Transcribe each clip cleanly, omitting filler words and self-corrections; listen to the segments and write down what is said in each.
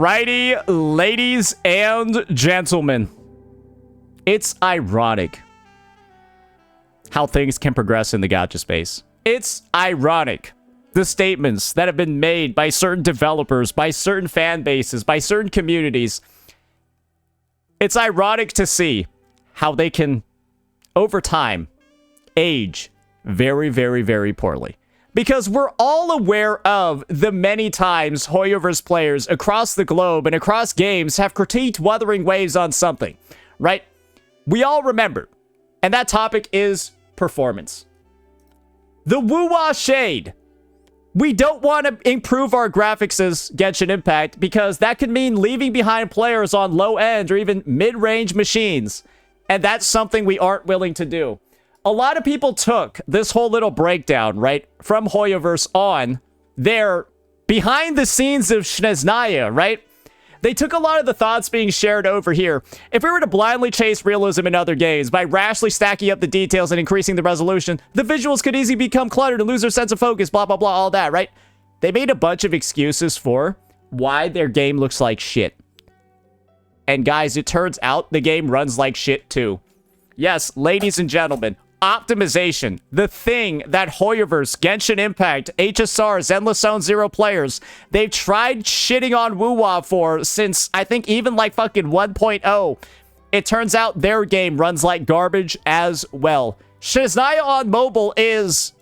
Alrighty, ladies and gentlemen. It's ironic how things can progress in the gacha space. It's ironic the statements that have been made by certain developers, by certain fan bases, by certain communities. It's ironic to see how they can, over time, age very, very, very poorly. Because we're all aware of the many times Hoyoverse players across the globe and across games have critiqued Wuthering Waves on something, right? We all remember. And that topic is performance. The woo-wah shade. We don't want to improve our graphics as Genshin Impact because that could mean leaving behind players on low-end or even mid-range machines. And that's something we aren't willing to do. A lot of people took this whole little breakdown, right, from Hoyoverse on their behind the scenes of Snezhnaya, right? They took a lot of the thoughts being shared over here. If we were to blindly chase realism in other games by rashly stacking up the details and increasing the resolution, the visuals could easily become cluttered and lose their sense of focus, blah, blah, blah, all that, right? They made a bunch of excuses for why their game looks like shit. And guys, it turns out the game runs like shit too. Yes, ladies and gentlemen, optimization, the thing that Hoyoverse, Genshin Impact, HSRs, Endless Zone Zero players, they've tried shitting on woo-wah for since, I think, even like fucking 1.0. It turns out their game runs like garbage as well. Snezhnaya on mobile is...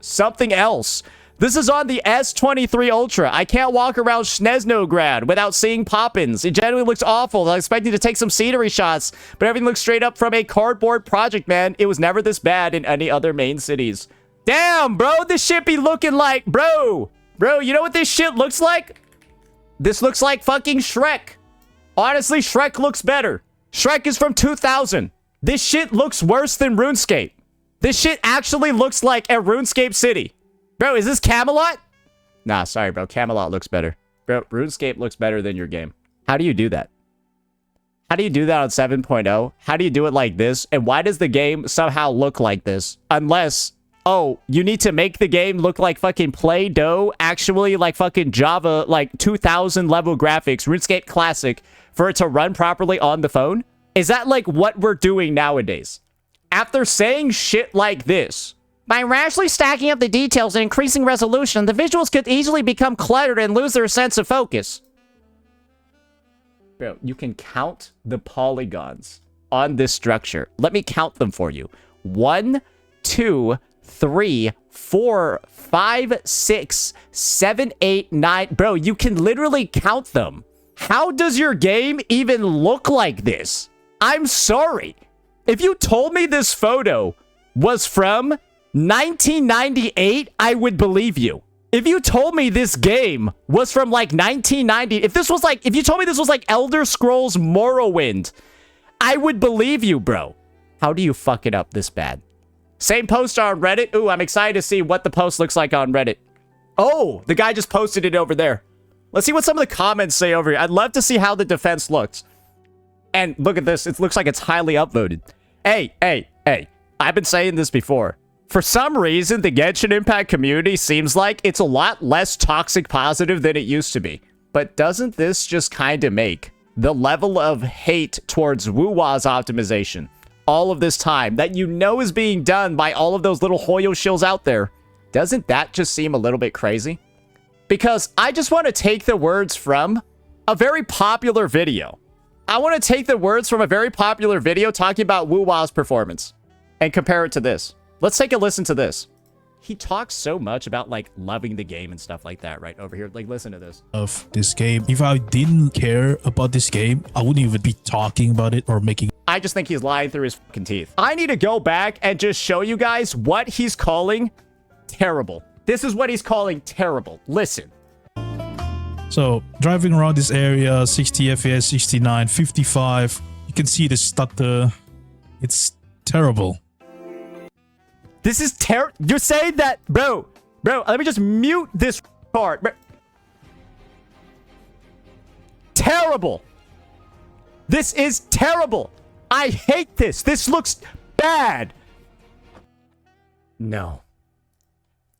something else. This is on the S23 Ultra. I can't walk around Snezhnograd without seeing pop-ins. It genuinely looks awful. I was expecting to take some scenery shots, but everything looks straight up from a cardboard project, man. It was never this bad in any other main cities. Damn, bro, this shit be looking like... Bro, you know what this shit looks like? This looks like fucking Shrek. Honestly, Shrek looks better. Shrek is from 2000. This shit looks worse than RuneScape. This shit actually looks like a RuneScape city. Bro, is this Camelot? Nah, sorry, bro. Camelot looks better. Bro, RuneScape looks better than your game. How do you do that? How do you do that on 7.0? How do you do it like this? And why does the game somehow look like this? Unless, oh, you need to make the game look like fucking Play-Doh, actually like fucking Java, like 2000 level graphics, RuneScape Classic, for it to run properly on the phone? Is that like what we're doing nowadays? After saying shit like this, by rashly stacking up the details and increasing resolution, the visuals could easily become cluttered and lose their sense of focus. Bro, you can count the polygons on this structure. Let me count them for you. 1, 2, 3, 4, 5, 6, 7, 8, 9. Bro, you can literally count them. How does your game even look like this? I'm sorry. If you told me this photo was from 1998, I would believe you. If you told me this game was from like 1990, if you told me this was like Elder Scrolls Morrowind, I would believe you, bro. How do you fuck it up this bad? Same post on Reddit. Ooh, I'm excited to see what the post looks like on Reddit. Oh, the guy just posted it over there. Let's see what some of the comments say over here. I'd love to see how the defense looks. And look at this. It looks like it's highly upvoted. Hey. I've been saying this before. For some reason, the Genshin Impact community seems like it's a lot less toxic positive than it used to be. But doesn't this just kind of make the level of hate towards woo-wah's optimization all of this time that you know is being done by all of those little Hoyo shills out there, doesn't that just seem a little bit crazy? Because I just want to take the words from a very popular video. I want to take the words from a very popular video talking about woo-wah's performance and compare it to this. Let's take a listen to this. He talks so much about, like, loving the game and stuff like that, right? Over here. Like, listen to this. Of this game. If I didn't care about this game, I wouldn't even be talking about it or making... I just think he's lying through his fucking teeth. I need to go back and just show you guys what he's calling terrible. This is what he's calling terrible. Listen. So, driving around this area, 60 FPS, 69, 55. You can see the stutter. It's terrible. This is You're saying that, bro, let me just mute this part. Bro. Terrible. This is terrible. I hate this. This looks bad. No.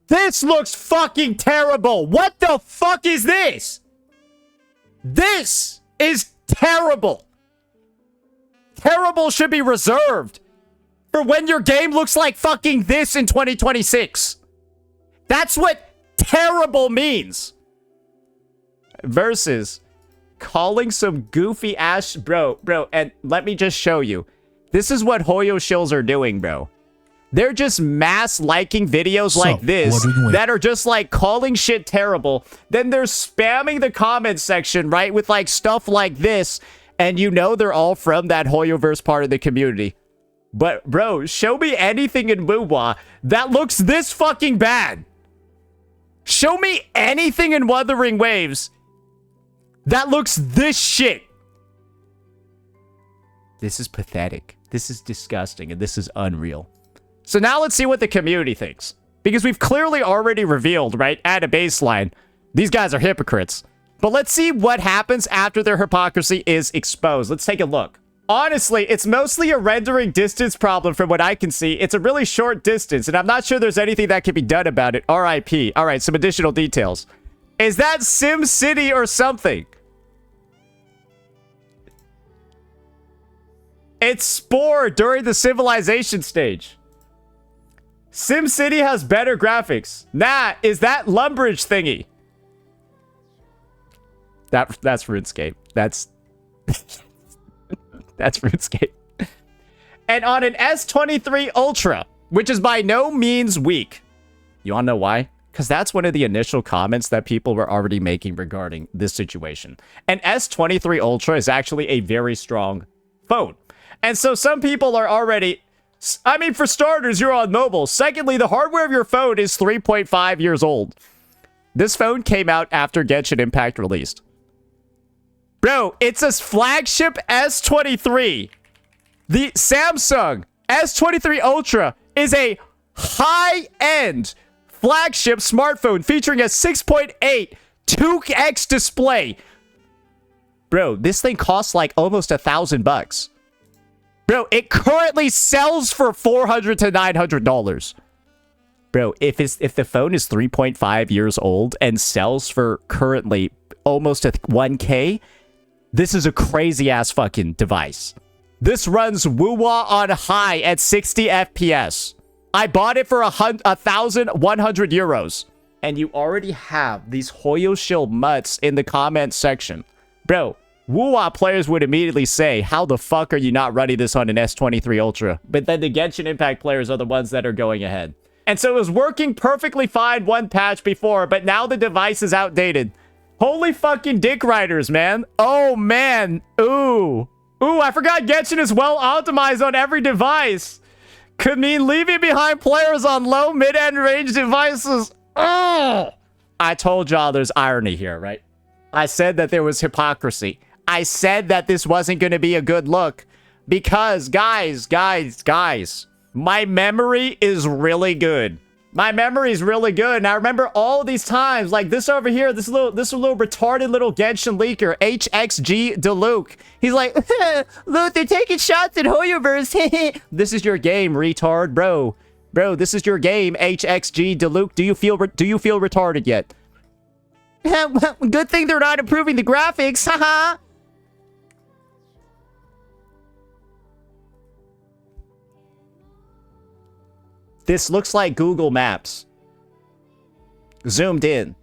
This looks fucking terrible. What the fuck is this? This is terrible. Terrible should be reserved for when your game looks like fucking this in 2026. That's what terrible means. Versus calling some goofy ass... Bro, and let me just show you. This is what Hoyo shills are doing, bro. They're just mass liking videos like this that are just like calling shit terrible. Then they're spamming the comment section, right, with like stuff like this. And you know they're all from that Hoyoverse part of the community. But bro, show me anything in Wuwa that looks this fucking bad. Show me anything in Wuthering Waves that looks this shit. This is pathetic. This is disgusting, and this is unreal. So now let's see what the community thinks. Because we've clearly already revealed, right, at a baseline, these guys are hypocrites. But let's see what happens after their hypocrisy is exposed. Let's take a look. Honestly, it's mostly a rendering distance problem from what I can see. It's a really short distance, and I'm not sure there's anything that can be done about it. RIP. All right, some additional details. Is that Sim City or something? It's Spore during the civilization stage. SimCity has better graphics. Nah, is that Lumbridge thingy? That's RuneScape. That's RuneScape. And on an S23 Ultra, which is by no means weak. You wanna know why? Because that's one of the initial comments that people were already making regarding this situation. An S23 Ultra is actually a very strong phone. And so some people are already... I mean, for starters, you're on mobile. Secondly, the hardware of your phone is 3.5 years old. This phone came out after Genshin Impact released. Bro, it's a flagship S23. The Samsung S23 Ultra is a high-end flagship smartphone featuring a 6.8 2x display. Bro, this thing costs like almost $1,000. Bro, it currently sells for $400 to $900. Bro, if the phone is 3.5 years old and sells for currently almost $1K, this is a crazy-ass fucking device. This runs Wuwa on high at 60 FPS. I bought it for 1,100 euros. And you already have these Hoyo shill mutts in the comment section. Bro, Wuwa players would immediately say, how the fuck are you not running this on an S23 Ultra? But then the Genshin Impact players are the ones that are going ahead. And so it was working perfectly fine one patch before, but now the device is outdated. Holy fucking dick riders, man. Oh, man. Ooh. Ooh, I forgot Genshin is well optimized on every device. Could mean leaving behind players on low, mid-end range devices. Oh! I told y'all there's irony here, right? I said that there was hypocrisy. I said that this wasn't going to be a good look because, guys, my memory is really good. My memory is really good, and I remember all these times, like this over here, this little retarded little Genshin leaker, HXG Deluke. He's like, look, they're taking shots at Hoyoverse. This is your game, retard, bro. Bro, this is your game, HXG Deluke. Do you feel retarded yet? Good thing they're not improving the graphics, haha. This looks like Google Maps. Zoomed in.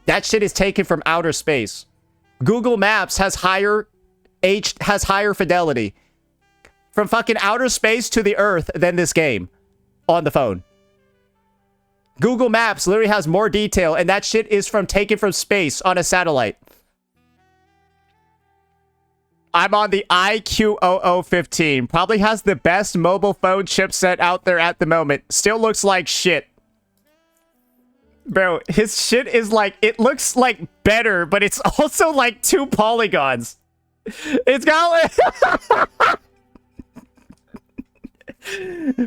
That shit is taken from outer space. Google Maps has higher fidelity from fucking outer space to the Earth than this game on the phone. Google Maps literally has more detail, and that shit is taken from space on a satellite. I'm on the iQOO15. Probably has the best mobile phone chipset out there at the moment. Still looks like shit. Bro, his shit is like... It looks like better, but it's also like 2 polygons. It's got like...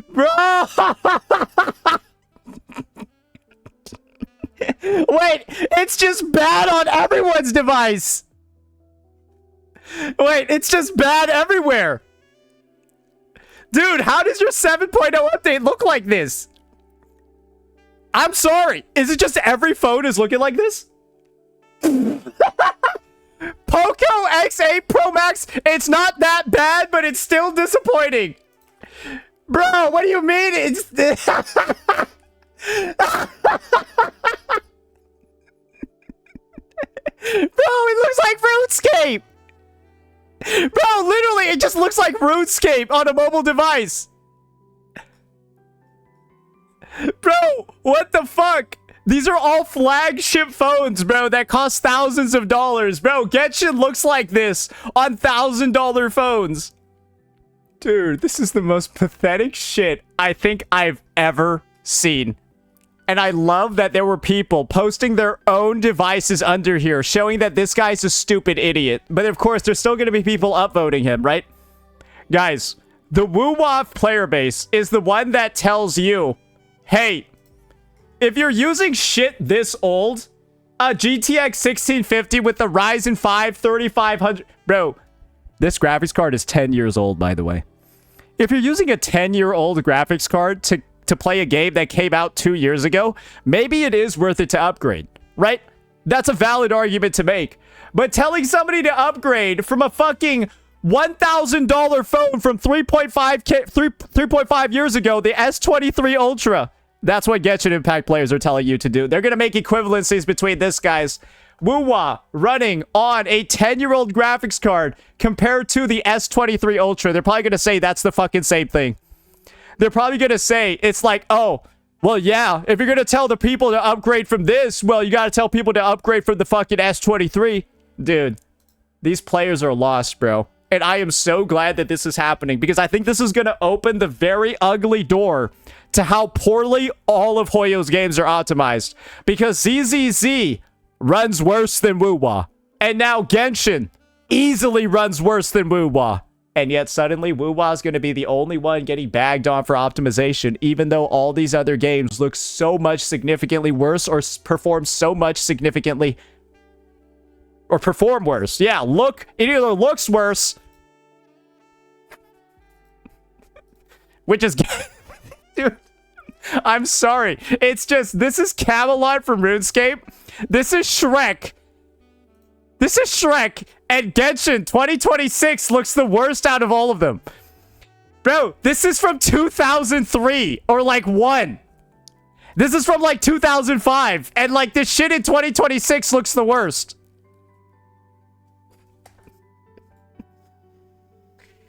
Bro! Wait, it's just bad on everyone's device. Wait, it's just bad everywhere. Dude, how does your 7.0 update look like this? I'm sorry. Is it just every phone is looking like this? It's not that bad, but it's still disappointing. Bro, what do you mean? It's... Bro, it looks like RuneScape. Bro, literally, it just looks like RuneScape on a mobile device. Bro, what the fuck? These are all flagship phones, bro, that cost thousands of dollars. Bro, Genshin looks like this on $1,000 phones. Dude, this is the most pathetic shit I think I've ever seen. And I love that there were people posting their own devices under here, showing that this guy's a stupid idiot. But of course, there's still going to be people upvoting him, right? Guys, the woo-wah player base is the one that tells you, hey, if you're using shit this old, a GTX 1650 with the Ryzen 5 3500... Bro, this graphics card is 10 years old, by the way. If you're using a 10-year-old graphics card to play a game that came out 2 years ago, maybe it is worth it to upgrade, right? That's a valid argument to make. But telling somebody to upgrade from a fucking $1,000 phone from 3.5 years ago, the S23 Ultra, that's what Genshin Impact players are telling you to do. They're going to make equivalencies between this guy's woo-wah running on a 10-year-old graphics card compared to the S23 Ultra. They're probably going to say that's the fucking same thing. They're probably going to say it's like, oh, well, yeah, if you're going to tell the people to upgrade from this, well, you got to tell people to upgrade from the fucking S23. Dude, these players are lost, bro. And I am so glad that this is happening because I think this is going to open the very ugly door to how poorly all of Hoyo's games are optimized. Because ZZZ runs worse than woo-wah. And now Genshin easily runs worse than woo-wah. And yet suddenly woo-wah is going to be the only one getting bagged on for optimization, even though all these other games look so much significantly worse or perform so much significantly or perform worse. Yeah, it either looks worse, which is... Dude, I'm sorry. It's just, this is Camelot from RuneScape. This is Shrek. This is Shrek, and Genshin 2026 looks the worst out of all of them. Bro, this is from 2003, or like 1. This is from like 2005, and like this shit in 2026 looks the worst.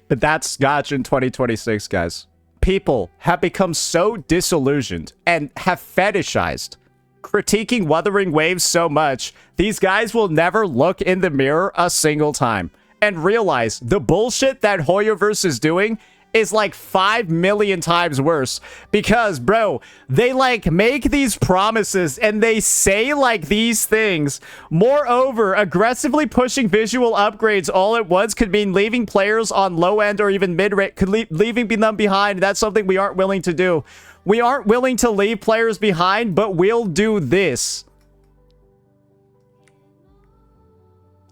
But that's Genshin 2026, guys. People have become so disillusioned and have fetishized critiquing Wuthering Waves so much, these guys will never look in the mirror a single time and realize the bullshit that Hoyoverse is doing is like 5 million times worse. Because, bro, they like make these promises and they say like these things. Moreover, aggressively pushing visual upgrades all at once could mean leaving players on low end or even mid rate, leaving them behind. That's something we aren't willing to do. We aren't willing to leave players behind, but we'll do this.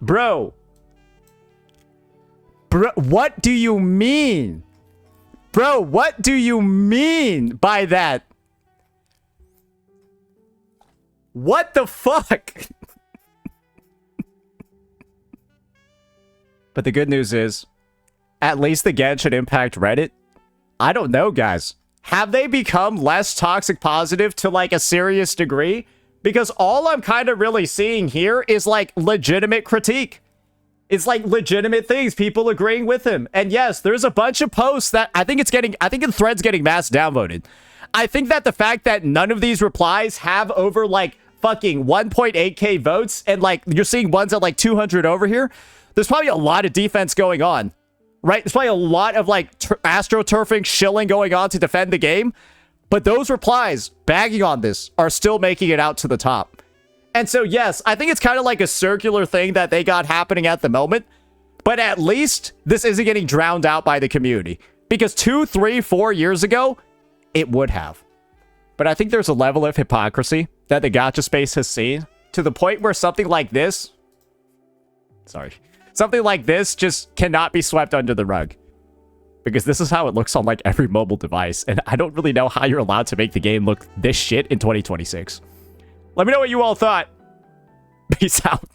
Bro, what do you mean? Bro, what do you mean by that? What the fuck? But the good news is, at least the Genshin Impact Reddit, I don't know, guys. Have they become less toxic positive to like a serious degree? Because all I'm kind of really seeing here is like legitimate critique. It's like legitimate things, people agreeing with him. And yes, there's a bunch of posts that I think the thread's getting mass downvoted. I think that the fact that none of these replies have over like fucking 1.8k votes and like you're seeing ones at like 200 over here, there's probably a lot of defense going on, right? There's probably a lot of like astroturfing, shilling going on to defend the game. But those replies bagging on this are still making it out to the top. And so, yes, I think it's kind of like a circular thing that they got happening at the moment. But at least this isn't getting drowned out by the community. Because 2, 3, 4 years ago, it would have. But I think there's a level of hypocrisy that the gacha space has seen to the point where something like this... Something like this just cannot be swept under the rug. Because this is how it looks on like every mobile device. And I don't really know how you're allowed to make the game look this shit in 2026. Let me know what you all thought. Peace out.